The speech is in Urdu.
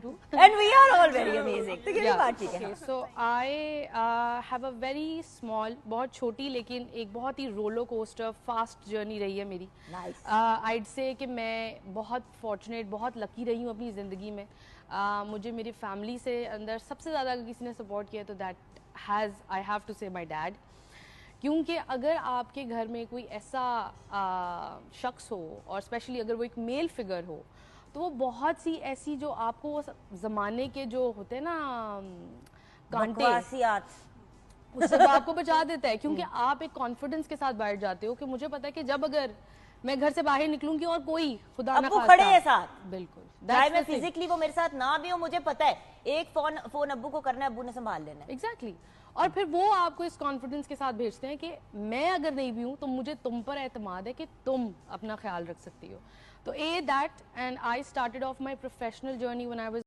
too. And we are all very amazing. تو یہ بات ٹھیک ہے. So I have a very small, بہت چھوٹی لیکن ایک بہت ہی رولر کوسٹر فاسٹ جرنی رہی ہے میری. Nice. I'd say کہ میں بہت فارچونیٹ, بہت لکی رہی ہوں اپنی زندگی میں. مجھے میری فیملی سے اندر سب سے زیادہ اگر کسی نے سپورٹ کیا تو that has, I have to say my dead. کیونکہ اگر آپ کے گھر میں کوئی ایسا شخص ہو, اور اسپیشلی اگر وہ ایک میل فگر ہو, تو وہ بہت سی ایسی جو آپ کو زمانے کے جو ہوتے ہیں نا کانٹے, اس سے آپ کو بچا دیتا ہے. کیونکہ آپ ایک کانفیڈنس کے ساتھ بیٹھ جاتے ہو کہ مجھے پتا ہے کہ جب اگر میں گھر سے باہر نکلوں گی اور کوئی خدا نہ ابو کھڑے ہیں ساتھ, بالکل, چاہے میں فزیکلی وہ میرے ساتھ نہ بھی ہوں, مجھے پتا ہے ایک فون ابو کو کرنا ہے, ابو نے سنبھال لینا ہے. ایگزیکٹلی. اور پھر وہ آپ کو اس کانفیڈنس کے ساتھ بھیجتے ہیں کہ میں اگر نہیں بھی ہوں تو مجھے تم پر اعتماد ہے کہ تم اپنا خیال رکھ سکتی ہو. تو that, and I started of my professional journey when I was